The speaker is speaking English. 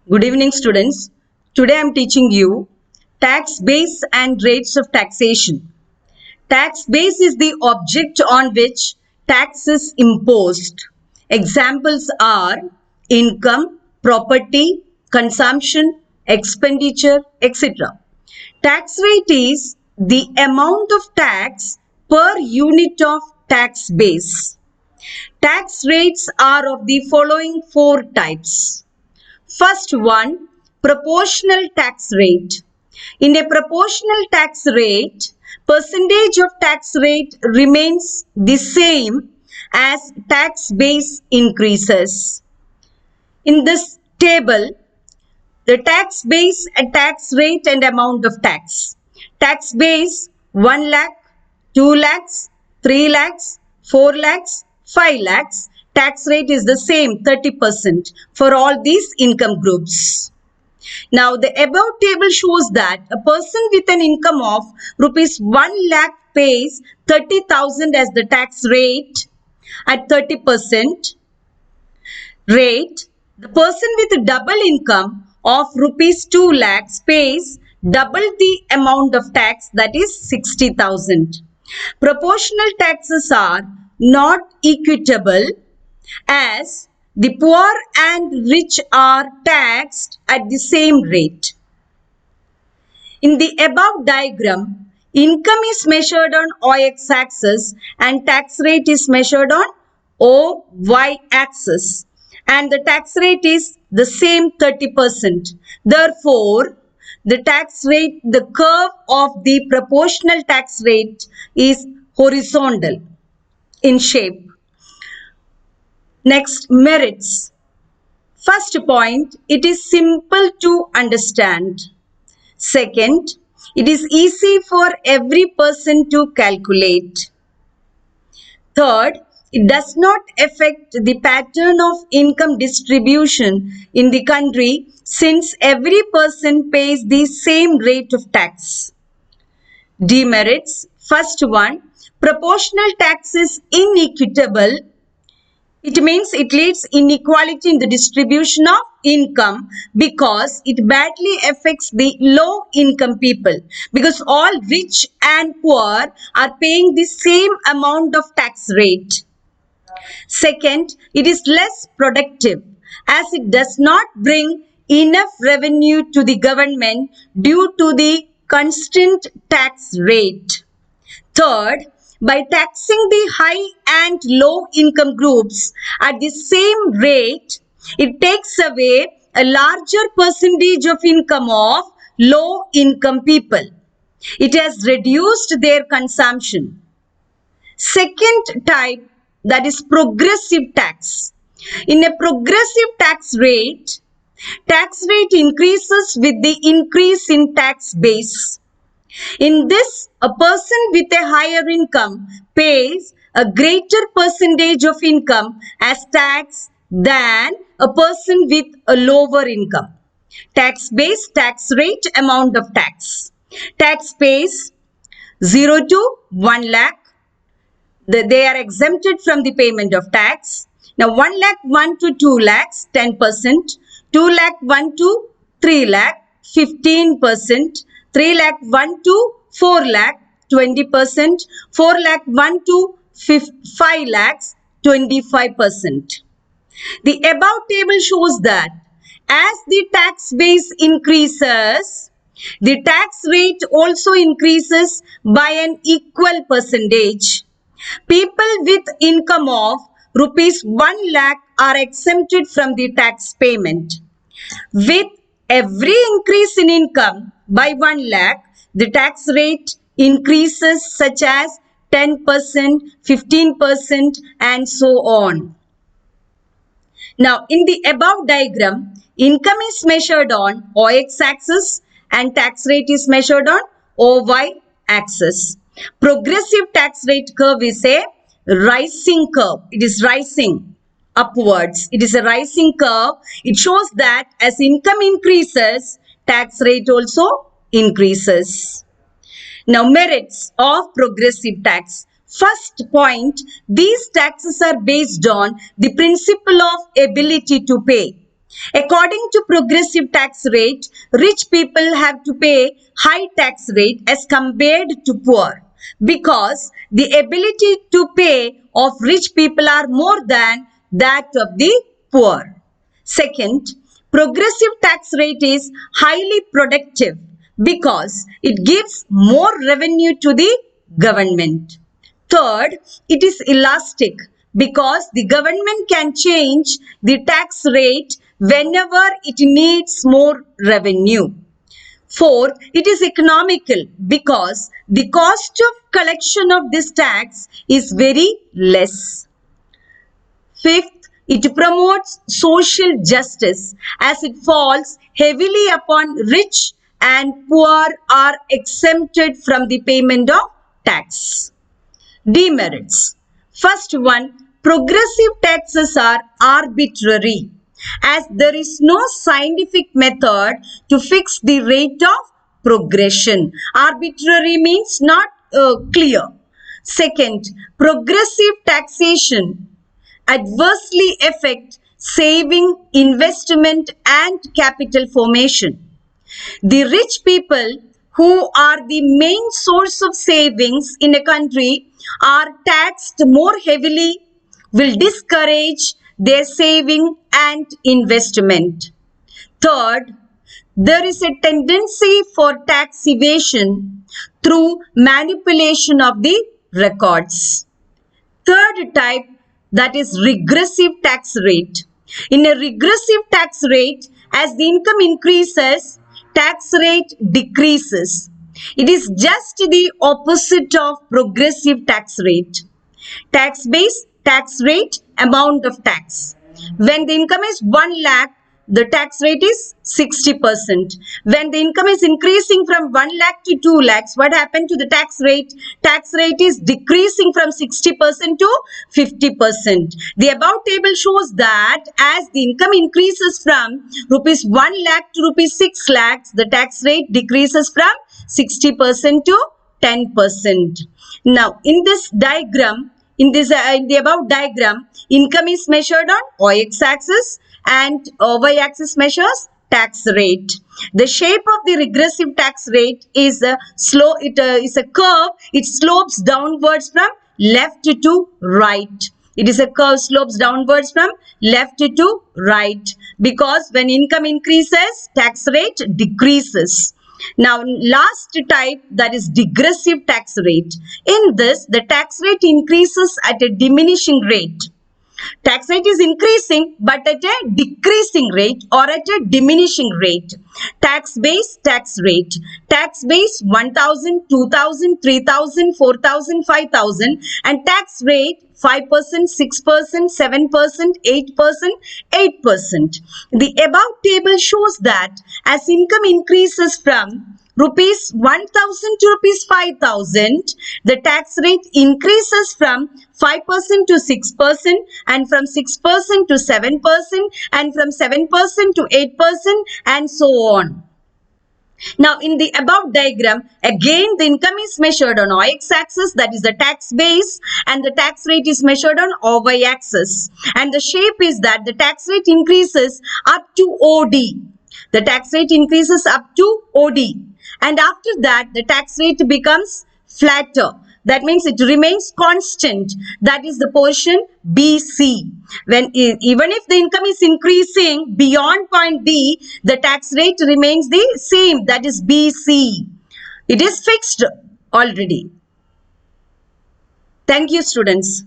Good evening, students. Today I am teaching you tax base and rates of taxation. Tax base is the object on which tax is imposed. Examples are income, property, consumption, expenditure, etc. Tax rate is the amount of tax per unit of tax base. Tax rates are of the following four types. First one, proportional tax rate. In a proportional tax rate, percentage of tax rate remains the same as tax base increases. In this table, the tax base, tax rate and amount of tax. Tax base 1 lakh, 2 lakhs, 3 lakhs, 4 lakhs, 5 lakhs. Tax rate is the same 30% for all these income groups. Now the above table shows that a person with an income of rupees 1 lakh pays 30,000 as the tax rate at 30% rate. The person with a double income of rupees 2 lakhs pays double the amount of tax, that is 60,000. Proportional taxes are not equitable as the poor and rich are taxed at the same rate. In the above diagram, income is measured on y-axis and tax rate is measured on y-axis, and the tax rate is the same 30%. Therefore, the tax rate, the curve of the proportional tax rate is horizontal in shape. Next, merits. First point, it is simple to understand. Second, it is easy for every person to calculate. Third, it does not affect the pattern of income distribution in the country since every person pays the same rate of tax. Demerits. First one, proportional tax is inequitable. It means it leads inequality in the distribution of income because it badly affects the low income people, because all rich and poor are paying the same amount of tax rate. Second, it is less productive as it does not bring enough revenue to the government due to the constant tax rate. Third, by taxing the high and low income groups at the same rate, it takes away a larger percentage of income of low income people. It has reduced their consumption. Second type, that is progressive tax. In a progressive tax rate increases with the increase in tax base. In this, a person with a higher income pays a greater percentage of income as tax than a person with a lower income. Tax base, tax rate, amount of tax. Tax base 0 to 1 lakh. They are exempted from the payment of tax. Now 1 lakh 1 to 2 lakhs 10%, 2 lakh 1 to 3 lakh 15%, 3 lakh 1 to 4 lakh 20%, 4 lakh 1 to 5 lakhs 25%. The above table shows that as the tax base increases, the tax rate also increases by an equal percentage. People with income of rupees 1 lakh are exempted from the tax payment. With every increase in income by 1 lakh, the tax rate increases such as 10%, 15% and so on. Now, in the above diagram, income is measured on y-axis and tax rate is measured on y-axis. Progressive tax rate curve is a rising curve. It is rising upwards. It is a rising curve. It shows that as income increases, tax rate also increases. Now, merits of progressive tax. First point, these taxes are based on the principle of ability to pay. According to progressive tax rate, rich people have to pay high tax rate as compared to poor because the ability to pay of rich people are more than that of the poor. Second, progressive tax rate is highly productive because it gives more revenue to the government. Third, it is elastic because the government can change the tax rate whenever it needs more revenue. Fourth, it is economical because the cost of collection of this tax is very less. Fifth, it promotes social justice as it falls heavily upon rich and poor are exempted from the payment of tax. Demerits. First one, progressive taxes are arbitrary as there is no scientific method to fix the rate of progression. Arbitrary means not clear. Second, progressive taxation adversely affect saving, investment and capital formation. The rich people who are the main source of savings in a country are taxed more heavily, will discourage their saving and investment. Third, there is a tendency for tax evasion through manipulation of the records. Third type, that is regressive tax rate. In a regressive tax rate, as the income increases, tax rate decreases. It is just the opposite of progressive tax rate. Tax base, tax rate, amount of tax. When the income is 1 lakh, the tax rate is 60%. When the income is increasing from 1 lakh to 2 lakhs, what happened to the tax rate? Tax rate is decreasing from 60% to 50%. The above table shows that as the income increases from rupees 1 lakh to rupees 6 lakhs, the tax rate decreases from 60% to 10%. Now, in this diagram, in the above diagram, income is measured on x-axis and y-axis measures tax rate. The shape of the regressive tax rate is a curve. It slopes downwards from left to right. It is a curve slopes downwards from left to right because when income increases, tax rate decreases. Now, last type, that is digressive tax rate. In this, the tax rate increases at a diminishing rate. Tax rate is increasing but at a decreasing rate or at a diminishing rate. Tax base, tax rate. Tax base 1,000, 2,000, 3,000, 4,000, 5,000 and tax rate 5%, 6%, 7%, 8%, 8%. The above table shows that as income increases from rupees 1,000 to rupees 5,000, the tax rate increases from 5% to 6% and from 6% to 7% and from 7% to 8% and so on. Now, in the above diagram, again the income is measured on x-axis, that is the tax base, and the tax rate is measured on y-axis. And the shape is that the tax rate increases up to OD. The tax rate increases up to OD. And after that, the tax rate becomes flatter. That means it remains constant. That is the portion BC. Even if the income is increasing beyond point D, the tax rate remains the same. That is BC. It is fixed already. Thank you, students.